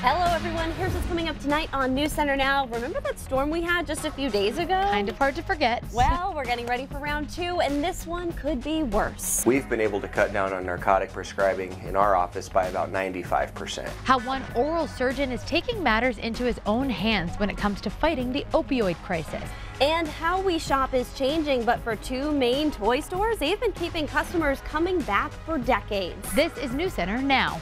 Hello everyone, here's what's coming up tonight on News Center Now. Remember that storm we had just a few days ago? Kind of hard to forget. Well, we're getting ready for round 2, and this one could be worse. We've been able to cut down on narcotic prescribing in our office by about 95%. How one oral surgeon is taking matters into his own hands when it comes to fighting the opioid crisis. And how we shop is changing, but for 2 main toy stores, they've been keeping customers coming back for decades. This is News Center Now.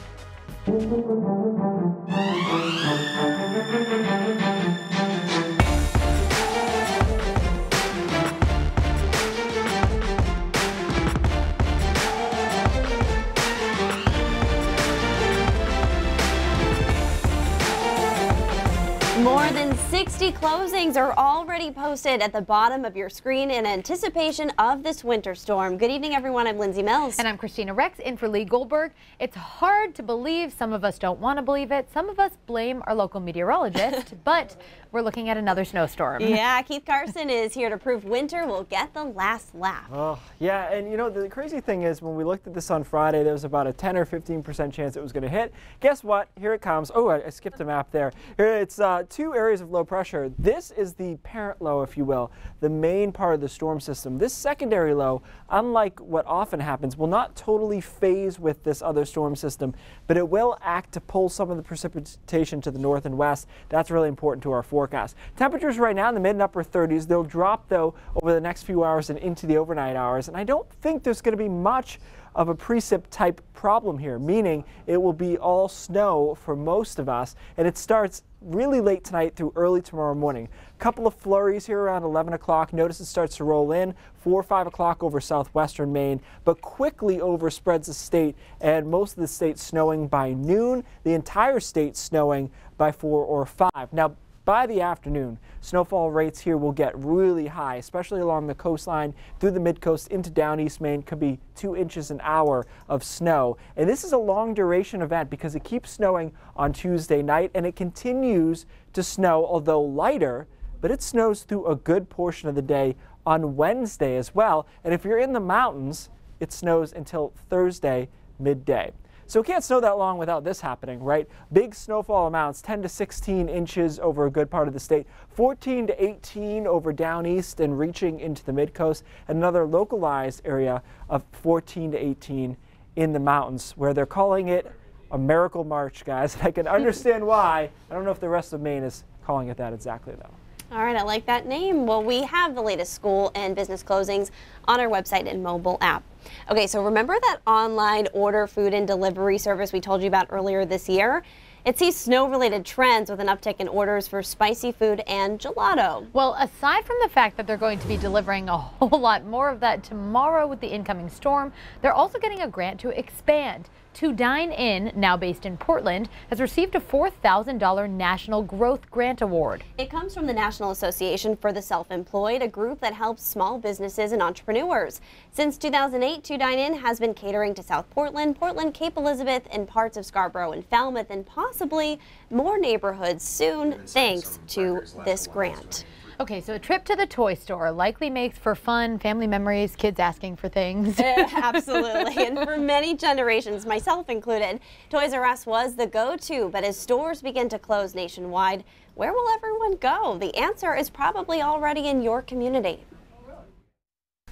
More than 60 closings are already posted at the bottom of your screen in anticipation of this winter storm. Good evening, everyone. I'm Lindsay Mills. And I'm Christina Rex, in for Lee Goldberg. It's hard to believe. Some of us don't want to believe it. Some of us blame our local meteorologist, but we're looking at another snowstorm. Yeah, Keith Carson is here to prove winter will get the last laugh. Oh, yeah, and you know, the crazy thing is when we looked at this on Friday, there was about a 10 or 15% chance it was going to hit. Guess what? Here it comes. Oh, I skipped a map there. Here it's 2 areas of low pressure. This is the parent low, if you will, the main part of the storm system. This secondary low, unlike what often happens, will not totally phase with this other storm system, but it will act to pull some of the precipitation to the north and west. That's really important to our forecast. Temperatures right now in the mid and upper 30s. They'll drop, though, over the next few hours and into the overnight hours, and I don't think there's going to be much of a precip type problem here, meaning it will be all snow for most of us, and it starts really late tonight through early tomorrow morning. A couple of flurries here around 11 o'clock. Notice it starts to roll in 4 or 5 o'clock over southwestern Maine, but quickly overspreads the state, and most of the state snowing by noon, the entire state snowing by 4 or 5. Now, by the afternoon, snowfall rates here will get really high, especially along the coastline through the mid-coast into down East Maine. Could be 2 inches an hour of snow. And this is a long duration event because it keeps snowing on Tuesday night and it continues to snow, although lighter, but it snows through a good portion of the day on Wednesday as well. And if you're in the mountains, it snows until Thursday midday. So it can't snow that long without this happening, right? Big snowfall amounts, 10 to 16 inches over a good part of the state, 14 to 18 over down east and reaching into the mid-coast, and another localized area of 14 to 18 in the mountains, where they're calling it a miracle March, guys. And I can understand why. I don't know if the rest of Maine is calling it that exactly, though. All right, I like that name. Well, we have the latest school and business closings on our website and mobile app. Okay, so remember that online order food and delivery service we told you about earlier this year? It sees snow-related trends with an uptick in orders for spicy food and gelato. Well, aside from the fact that they're going to be delivering a whole lot more of that tomorrow with the incoming storm, they're also getting a grant to expand. To Dine In, now based in Portland, has received a $4,000 National Growth Grant Award. It comes from the National Association for the Self-Employed, a group that helps small businesses and entrepreneurs. Since 2008, To Dine In has been catering to South Portland, Cape Elizabeth, and parts of Scarborough and Falmouth, and possibly more neighborhoods soon, thanks to this grant. Okay, so a trip to the toy store likely makes for fun, family memories, kids asking for things. Absolutely, and for many generations, myself included, Toys R Us was the go-to, but as stores begin to close nationwide, where will everyone go? The answer is probably already in your community.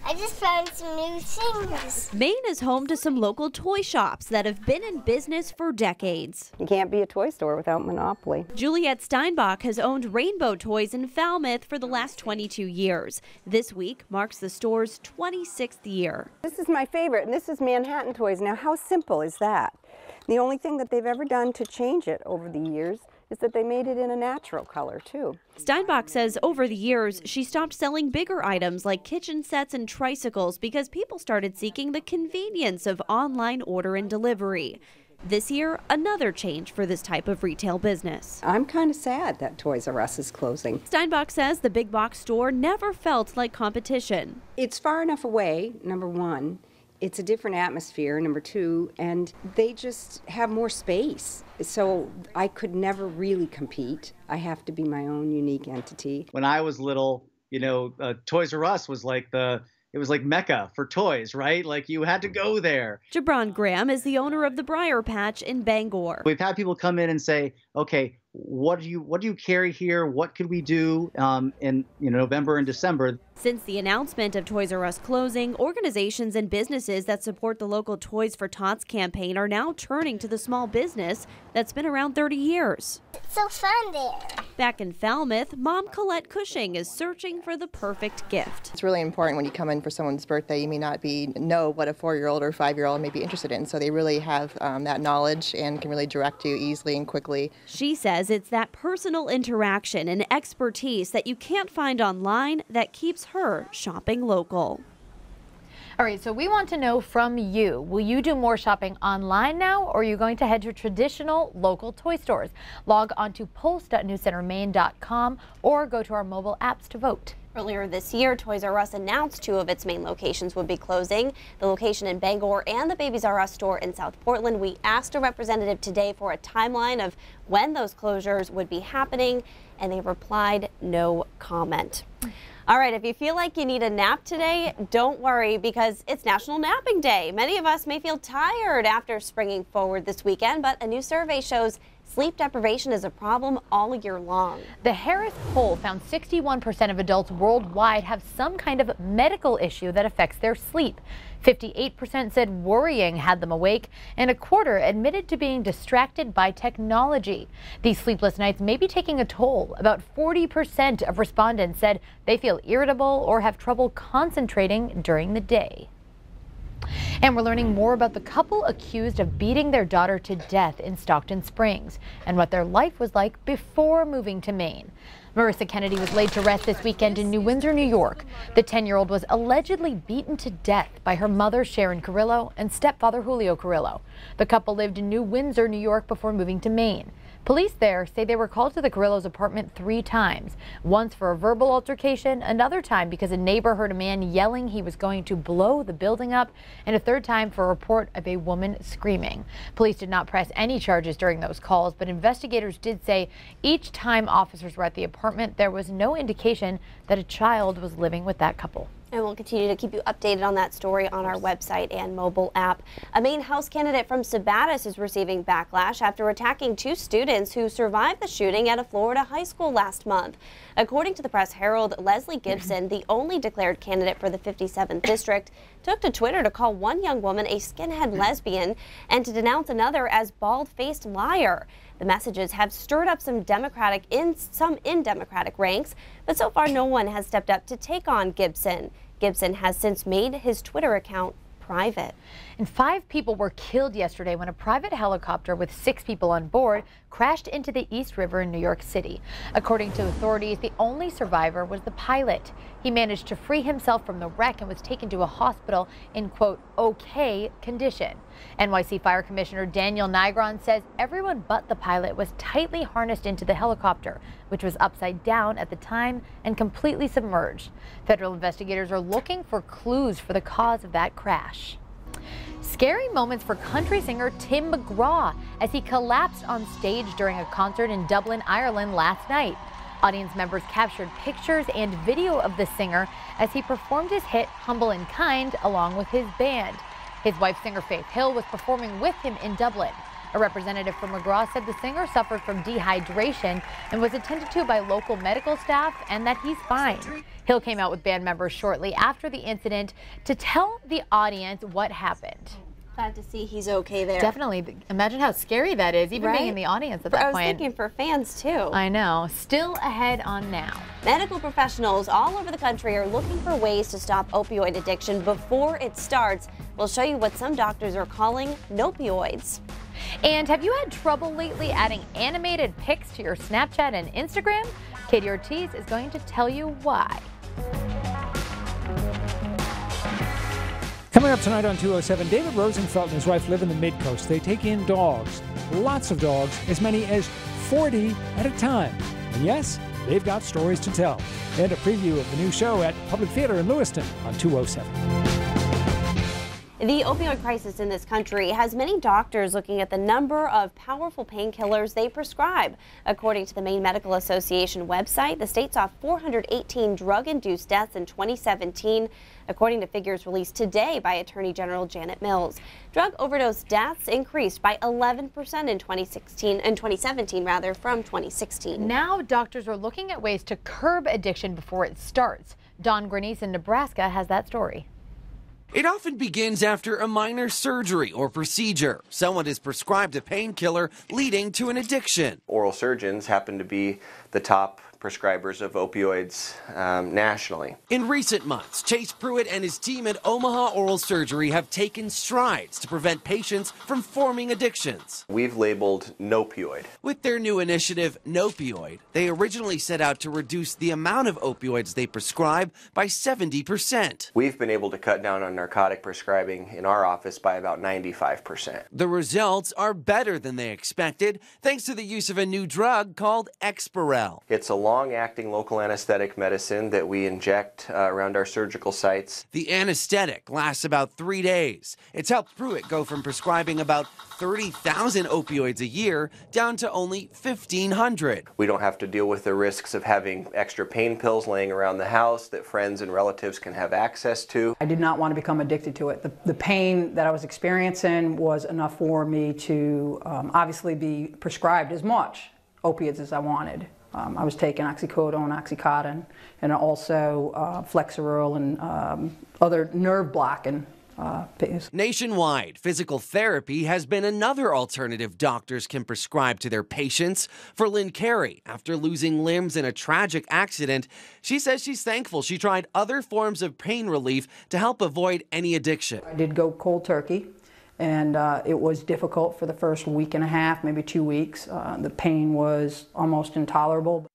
I just found some new things. Maine is home to some local toy shops that have been in business for decades. You can't be a toy store without Monopoly. Juliette Steinbach has owned Rainbow Toys in Falmouth for the last 22 years. This week marks the store's 26th year. This is my favorite, and this is Manhattan Toys. Now, how simple is that? The only thing that they've ever done to change it over the years is that they made it in a natural color, too. Steinbach says over the years, she stopped selling bigger items like kitchen sets and tricycles because people started seeking the convenience of online order and delivery. This year, another change for this type of retail business. I'm kind of sad that Toys R Us is closing. Steinbach says the big box store never felt like competition. It's far enough away, number one. It's a different atmosphere, number two, and they just have more space. So I could never really compete. I have to be my own unique entity. When I was little, Toys R Us was like the it was like Mecca for toys, right? Like you had to go there. Jabron Graham is the owner of the Briar Patch in Bangor. We've had people come in and say, okay, what do you carry here? What could we do in November and December? Since the announcement of Toys R Us closing, organizations and businesses that support the local Toys for Tots campaign are now turning to the small business that's been around 30 years. It's so fun there. Back in Falmouth, Mom Colette Cushing is searching for the perfect gift. It's really important when you come in for someone's birthday, you may not know what a 4-year-old or 5-year-old may be interested in, so they really have that knowledge and can really direct you easily and quickly. She says it's that personal interaction and expertise that you can't find online that keeps her shopping local. All right, so we want to know from you, will you do more shopping online now, or are you going to head to traditional local toy stores? Log on to pulse.newscentermaine.com or go to our mobile apps to vote. Earlier this year, Toys R Us announced 2 of its main locations would be closing, the location in Bangor and the Babies R Us store in South Portland. We asked a representative today for a timeline of when those closures would be happening, and they replied no comment. All right, if you feel like you need a nap today, don't worry, because it's National Napping Day. Many of us may feel tired after springing forward this weekend, but a new survey shows sleep deprivation is a problem all year long. The Harris poll found 61% of adults worldwide have some kind of medical issue that affects their sleep. 58% said worrying had them awake, and a quarter admitted to being distracted by technology. These sleepless nights may be taking a toll. About 40% of respondents said they feel irritable or have trouble concentrating during the day. And we're learning more about the couple accused of beating their daughter to death in Stockton Springs and what their life was like before moving to Maine. Marissa Kennedy was laid to rest this weekend in New Windsor, New York. The 10-year-old was allegedly beaten to death by her mother, Sharon Carrillo, and stepfather, Julio Carrillo. The couple lived in New Windsor, New York before moving to Maine. Police there say they were called to the Carrillos' apartment 3 times, once for a verbal altercation, another time because a neighbor heard a man yelling he was going to blow the building up, and a 3rd time for a report of a woman screaming. Police did not press any charges during those calls, but investigators did say each time officers were at the apartment, there was no indication that a child was living with that couple. And we'll continue to keep you updated on that story on our website and mobile app. A Maine House candidate from Sabattis is receiving backlash after attacking 2 students who survived the shooting at a Florida high school last month. According to the Press Herald, Leslie Gibson, the only declared candidate for the 57th district, took to Twitter to call one young woman a skinhead lesbian and to denounce another as bald-faced liar. The messages have stirred up some in Democratic ranks, but so far no one has stepped up to take on Gibson. Gibson has since made his Twitter account private. And 5 people were killed yesterday when a private helicopter with 6 people on board crashed into the East River in New York City. According to authorities, the only survivor was the pilot. He managed to free himself from the wreck and was taken to a hospital in, quote, okay condition. NYC Fire Commissioner Daniel Nigron says everyone but the pilot was tightly harnessed into the helicopter, which was upside down at the time and completely submerged. Federal investigators are looking for clues for the cause of that crash. Scary moments for country singer Tim McGraw as he collapsed on stage during a concert in Dublin, Ireland last night. Audience members captured pictures and video of the singer as he performed his hit Humble and Kind along with his band. His wife, singer Faith Hill, was performing with him in Dublin. A representative from McGraw said the singer suffered from dehydration and was attended to by local medical staff and that he's fine. Hill came out with band members shortly after the incident to tell the audience what happened. Glad to see he's okay there. Definitely. Imagine how scary that is, even being in the audience at that point. I was thinking for fans, too. I know. Still ahead on Now. Medical professionals all over the country are looking for ways to stop opioid addiction before it starts. We'll show you what some doctors are calling nopioids. And have you had trouble lately adding animated pics to your Snapchat and Instagram? Katie Ortiz is going to tell you why. Coming up tonight on 207, David Rosenfeld and his wife live in the Mid-Coast. They take in dogs, lots of dogs, as many as 40 at a time. And yes, they've got stories to tell. And a preview of the new show at Public Theater in Lewiston on 207. The opioid crisis in this country has many doctors looking at the number of powerful painkillers they prescribe. According to the Maine Medical Association website, the state saw 418 drug-induced deaths in 2017, according to figures released today by Attorney General Janet Mills. Drug overdose deaths increased by 11% in 2017 from 2016. Now doctors are looking at ways to curb addiction before it starts. Don Grenese in Nebraska has that story. It often begins after a minor surgery or procedure. Someone is prescribed a painkiller leading to an addiction. Oral surgeons happen to be the top prescribers of opioids nationally. In recent months, Chase Pruitt and his team at Omaha Oral Surgery have taken strides to prevent patients from forming addictions. We've labeled Nopioid. With their new initiative, Nopioid, they originally set out to reduce the amount of opioids they prescribe by 70%. We've been able to cut down on narcotic prescribing in our office by about 95%. The results are better than they expected, thanks to the use of a new drug called Exparel. It's a long-acting local anesthetic medicine that we inject around our surgical sites. The anesthetic lasts about 3 days. It's helped Pruitt go from prescribing about 30,000 opioids a year down to only 1,500. We don't have to deal with the risks of having extra pain pills laying around the house that friends and relatives can have access to. I did not want to become addicted to it. The pain that I was experiencing was enough for me to obviously be prescribed as much opiates as I wanted. I was taking oxycodone, Oxycontin, and also Flexeril and other nerve blocking pills. Nationwide, physical therapy has been another alternative doctors can prescribe to their patients. For Lynn Carey, after losing limbs in a tragic accident, she says she's thankful she tried other forms of pain relief to help avoid any addiction. I did go cold turkey. And it was difficult for the first week and a half, maybe 2 weeks. The pain was almost intolerable.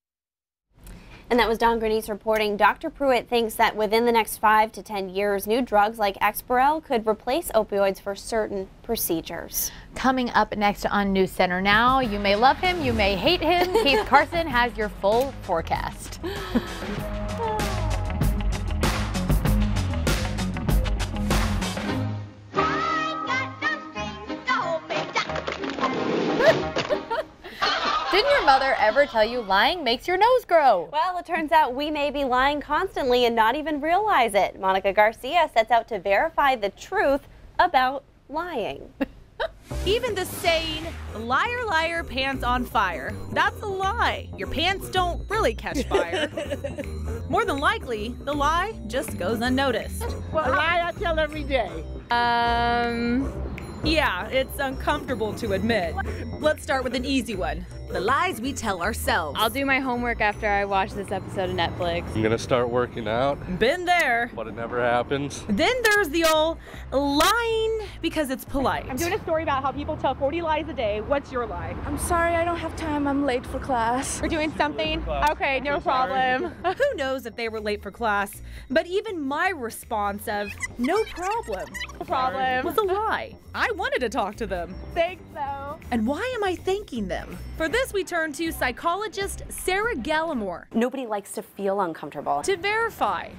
And that was Don Grenese reporting. Dr. Pruitt thinks that within the next 5 to 10 years, new drugs like Exparel could replace opioids for certain procedures. Coming up next on News Center Now, you may love him, you may hate him. Keith Carson has your full forecast. Didn't your mother ever tell you lying makes your nose grow? Well, it turns out we may be lying constantly and not even realize it. Monica Garcia sets out to verify the truth about lying. Even the saying, liar, liar, pants on fire. That's a lie. Your pants don't really catch fire. More than likely, the lie just goes unnoticed. Well, a lie I tell every day. Yeah, it's uncomfortable to admit. Let's start with an easy one. The lies we tell ourselves. I'll do my homework after I watch this episode of Netflix. I'm gonna start working out. Been there. But it never happens. Then there's the old lying because it's polite. I'm doing a story about how people tell 40 lies a day. What's your lie? I'm sorry, I don't have time. I'm late for class. We're doing something? Okay, no problem. Who knows if they were late for class? But even my response of no problem. No problem. Was a lie. I wanted to talk to them. Thanks, though. And why am I thanking them? For this, we turn to psychologist Sarah Gallimore. Nobody likes to feel uncomfortable. To verify,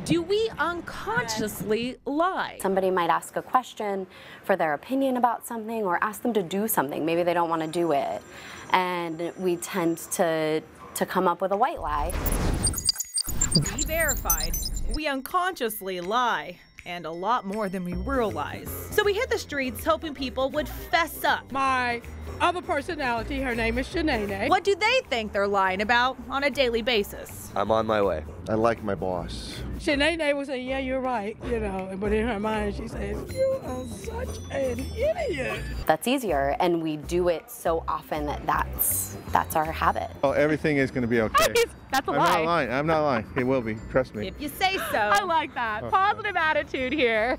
do we unconsciously lie? Somebody might ask a question for their opinion about something or ask them to do something. Maybe they don't want to do it. And we tend to come up with a white lie. We verified. We unconsciously lie. And a lot more than we realize. So we hit the streets hoping people would fess up. My other personality, her name is Shanae. What do they think they're lying about on a daily basis? I'm on my way. I like my boss. Shanae will say, yeah, you're right, you know, but in her mind she says, you are such an idiot. That's easier, and we do it so often that that's our habit. Oh, everything is going to be okay. That's a lie. I'm not lying. I'm not lying. It will be. Trust me. If you say so. I like that. Positive attitude here.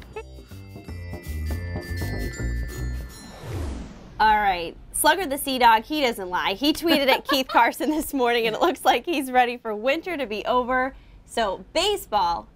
All right. Slugger the Sea Dog, he doesn't lie. He tweeted at Keith Carson this morning, and it looks like he's ready for winter to be over. So baseball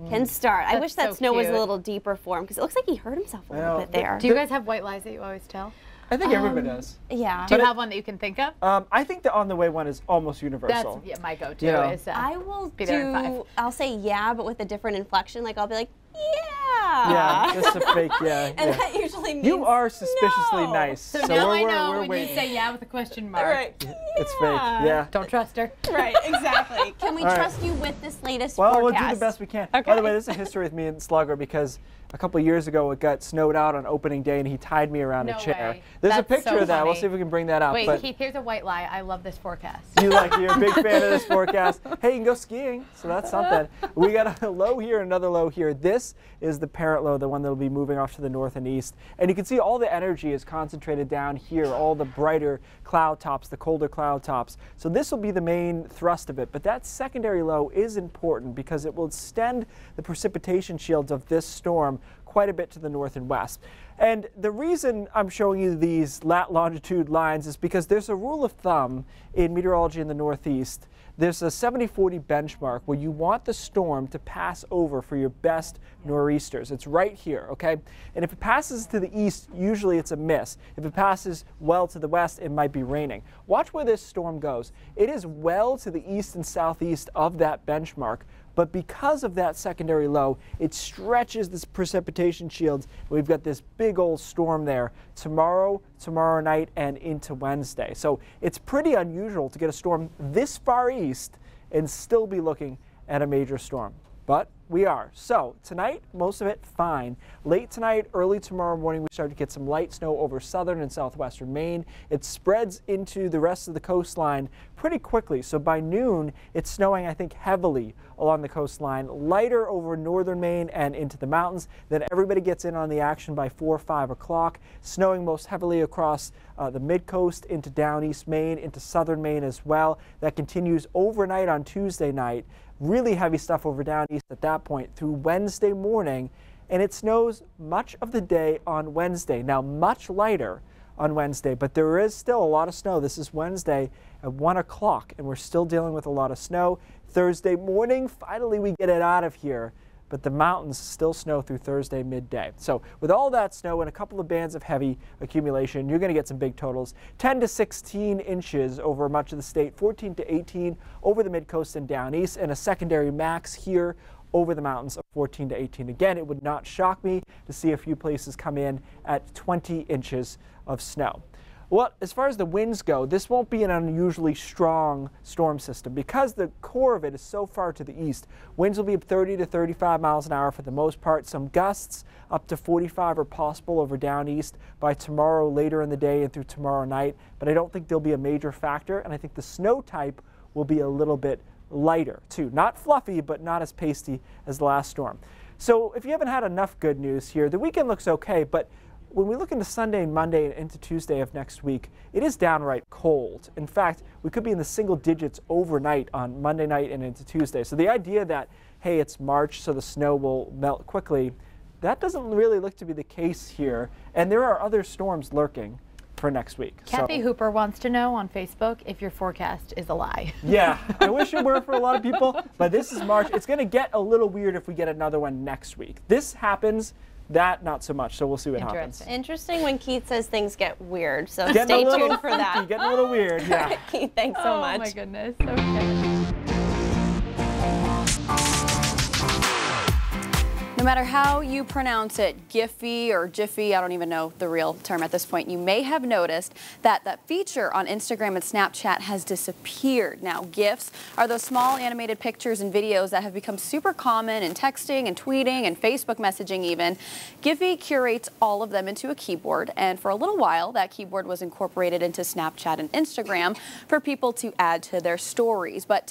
can start. I wish that snow was a little deeper for him because it looks like he hurt himself a little bit there. Do you guys have white lies that you always tell? I think everybody does. Yeah. Do you have one that you can think of? I think the on the way one is almost universal. That's my go-to. I will do, I'll say yeah, but with a different inflection. Like I'll be like, yeah. Yeah, just a fake, yeah. And yeah. that usually means You are suspiciously no. nice. So now I know we're when waiting. you say yeah with a question mark. Right. It's fake, yeah. Don't trust her. Right, exactly. Can we All right. trust you with this latest Well, forecast? we'll do the best we can. Okay. By the way, this is a history with me and Slugger because a couple of years ago it got snowed out on opening day and he tied me around No a chair. way. There's a That's picture so of that. We'll funny. see if we can bring that up. Wait, but Keith, here's a white lie. I love this forecast. you're a big fan of this forecast. Hey, you can go skiing, so that's something. We got a low here, another low here. This is the parent low, the one that will be moving off to the north and east. And you can see all the energy is concentrated down here, all the brighter cloud tops, the colder cloud tops. So this will be the main thrust of it. But that secondary low is important because it will extend the precipitation shields of this storm quite a bit to the north and west. And the reason I'm showing you these lat-longitude lines is because there's a rule of thumb in meteorology in the Northeast. There's a 70-40 benchmark where you want the storm to pass over for your best nor'easters. It's right here, okay? And if it passes to the east, usually it's a miss. If it passes well to the west, it might be raining. Watch where this storm goes. It is well to the east and southeast of that benchmark, but because of that secondary low, it stretches this precipitation shields. We've got this big old storm there tomorrow night, and into Wednesday. So it's pretty unusual to get a storm this far east and still be looking at a major storm. But we are. So tonight, most of it fine. Late tonight, early tomorrow morning, we start to get some light snow over southern and southwestern Maine. It spreads into the rest of the coastline pretty quickly. So by noon, it's snowing, I think, heavily along the coastline, lighter over northern Maine and into the mountains. Then everybody gets in on the action by 4 or 5 o'clock, snowing most heavily across the mid-coast into down east Maine, into southern Maine as well. That continues overnight on Tuesday night. Really heavy stuff over down east at that point through Wednesday morning, and it snows much of the day on Wednesday. Now, much lighter on Wednesday, but there is still a lot of snow. This is Wednesday at 1 o'clock, and we're still dealing with a lot of snow. Thursday morning, finally we get it out of here, but the mountains still snow through Thursday midday. So with all that snow and a couple of bands of heavy accumulation, you're going to get some big totals. 10 to 16 inches over much of the state, 14 to 18 over the mid-coast and down east, and a secondary max here over the mountains of 14 to 18. Again, it would not shock me to see a few places come in at 20 inches of snow. Well, as far as the winds go, this won't be an unusually strong storm system because the core of it is so far to the east. Winds will be 30 to 35 miles an hour for the most part. Some gusts up to 45 are possible over down east by tomorrow later in the day and through tomorrow night, but I don't think they'll be a major factor, and I think the snow type will be a little bit lighter too. Not fluffy, but not as pasty as the last storm. So if you haven't had enough good news here, the weekend looks okay, but when we look into Sunday and Monday and into Tuesday of next week, it is downright cold. In fact, we could be in the single digits overnight on Monday night and into Tuesday. So the idea that, hey, it's March, so the snow will melt quickly, that doesn't really look to be the case here. And there are other storms lurking for next week. Kathy Hooper wants to know on Facebook if your forecast is a lie. Yeah, I wish it were for a lot of people, but this is March. It's going to get a little weird if we get another one next week. This happens. That, not so much, so we'll see what happens. Interesting when Keith says things get weird, so Getting stay a little tuned for that. Getting a little weird, yeah. Keith, thanks so much. Oh my goodness, okay. No matter how you pronounce it, Giphy or Jiffy, I don't even know the real term at this point, you may have noticed that that feature on Instagram and Snapchat has disappeared. Now, GIFs are those small animated pictures and videos that have become super common in texting and tweeting and Facebook messaging even. Giphy curates all of them into a keyboard, and for a little while, that keyboard was incorporated into Snapchat and Instagram for people to add to their stories. But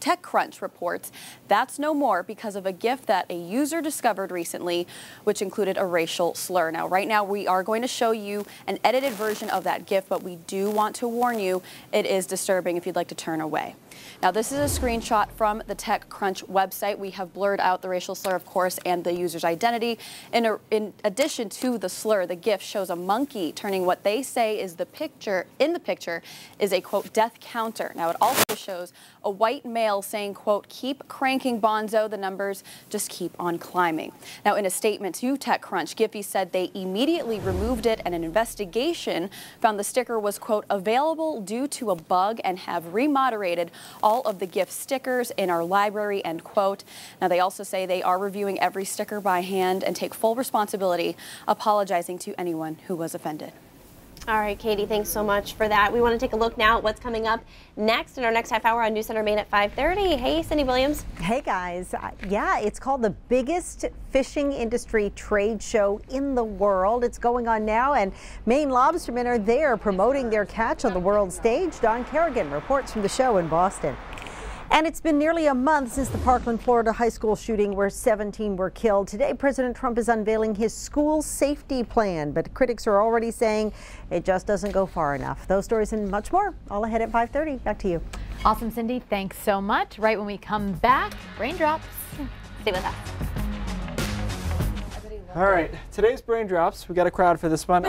TechCrunch reports that's no more because of a GIF that a user discovered recently, which included a racial slur. Now, right now, we are going to show you an edited version of that GIF, but we do want to warn you it is disturbing if you'd like to turn away. Now, this is a screenshot from the TechCrunch website. We have blurred out the racial slur, of course, and the user's identity. In addition to the slur, the GIF shows a monkey turning what they say is the picture, in the picture, is a, quote, death counter. Now, it also shows a white male sales, saying, quote, keep cranking, Bonzo. The numbers just keep on climbing. Now, in a statement to TechCrunch, Giphy said they immediately removed it, and an investigation found the sticker was, quote, available due to a bug, and have remoderated all of the gift stickers in our library, end quote. Now, they also say they are reviewing every sticker by hand and take full responsibility, apologizing to anyone who was offended. All right, Katie, thanks so much for that. We want to take a look now at what's coming up next in our next half hour on News Center Maine at 5:30. Hey, Cindy Williams. Hey, guys. Yeah, it's called the biggest fishing industry trade show in the world. It's going on now, and Maine lobstermen are there promoting their catch on the world stage. Don Kerrigan reports from the show in Boston. And it's been nearly a month since the Parkland, Florida high school shooting where 17 were killed. Today, President Trump is unveiling his school safety plan, but critics are already saying it just doesn't go far enough. Those stories and much more, all ahead at 5:30. Back to you. Awesome, Cindy. Thanks so much. Right when we come back, raindrops. Stay with us. All right, today's Brain Drops. We got a crowd for this one.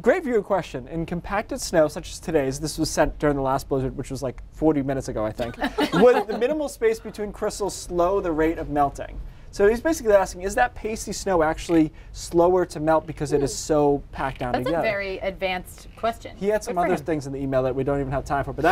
Great viewer question. In compacted snow, such as today's, this was sent during the last blizzard, which was like 40 minutes ago, I think. Would the minimal space between crystals slow the rate of melting? So he's basically asking, is that pasty snow actually slower to melt because it is so packed down together? That's a very advanced question. He had some other things in the email that we don't even have time for, but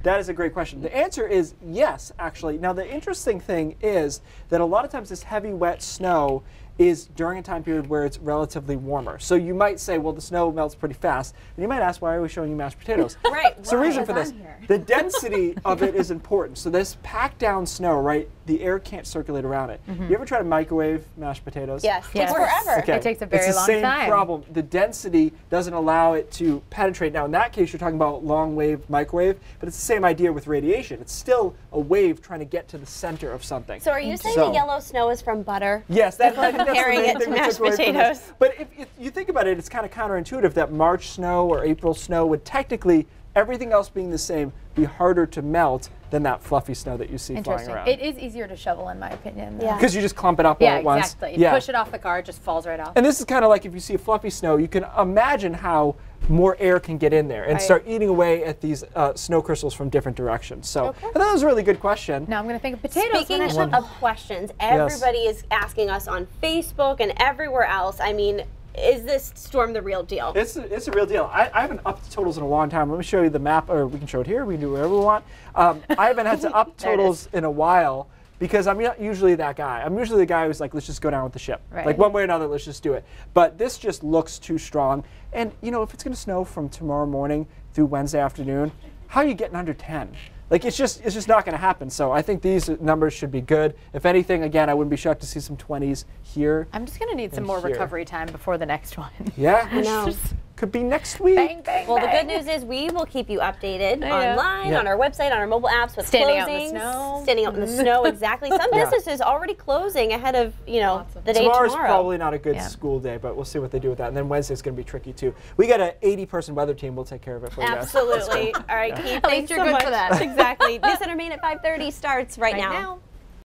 that is a great question. The answer is yes, actually. Now, the interesting thing is that a lot of times this heavy, wet snow is during a time period where it's relatively warmer. So you might say, well, the snow melts pretty fast. And you might ask, why are we showing you mashed potatoes? Right. So reason for this, the density of it is important. So this packed down snow, right, the air can't circulate around it. You ever try to microwave mashed potatoes? Yes. Takes forever. Okay. It takes a very long time. It's the same problem. The density doesn't allow it to penetrate. Now, in that case, you're talking about long wave microwave, but it's the same idea with radiation. It's still a wave trying to get to the center of something. So are you saying the yellow snow is from butter? Yes, I think that's comparing the main it thing to we mashed took away from this. potatoes. But if you think about it, it's kind of counterintuitive that March snow or April snow would technically, everything else being the same, be harder to melt than that fluffy snow that you see flying around. It is easier to shovel, in my opinion. Yeah. Because you just clump it up all at once. Exactly. You push it off the car, it just falls right off. And this is kind of like if you see a fluffy snow, you can imagine how more air can get in there and start eating away at these snow crystals from different directions. So I thought that was a really good question. Now I'm going to think of potatoes. Speaking of questions, everybody is asking us on Facebook and everywhere else. I mean, is this storm the real deal? It's a real deal. I haven't upped totals in a long time. Let me show you the map, or we can show it here. We can do whatever we want. I haven't had to up totals in a while because I'm not usually that guy. I'm usually the guy who's like, let's just go down with the ship. Right. Like one way or another, let's just do it. But this just looks too strong. And you know, if it's going to snow from tomorrow morning through Wednesday afternoon, how are you getting under 10? Like it's just not going to happen. So I think these numbers should be good. If anything, again, I wouldn't be shocked to see some 20s here. I'm just going to need some more recovery time before the next one. Yeah, I know. Could be next week. Bang, bang, Well, bang. the good news is we will keep you updated online, on our website, on our mobile apps with Standing closings. out in the snow. Standing out in the snow, exactly. Some businesses already closing ahead of, you know, the day Tomorrow's tomorrow. probably not a good school day, but we'll see what they do with that. And then Wednesday's going to be tricky too. We got an 80-person weather team. We'll take care of it for you guys. Absolutely. All right, Keith, At thanks least you're so good much. for that. Exactly. News Center Maine at 5:30 starts right now.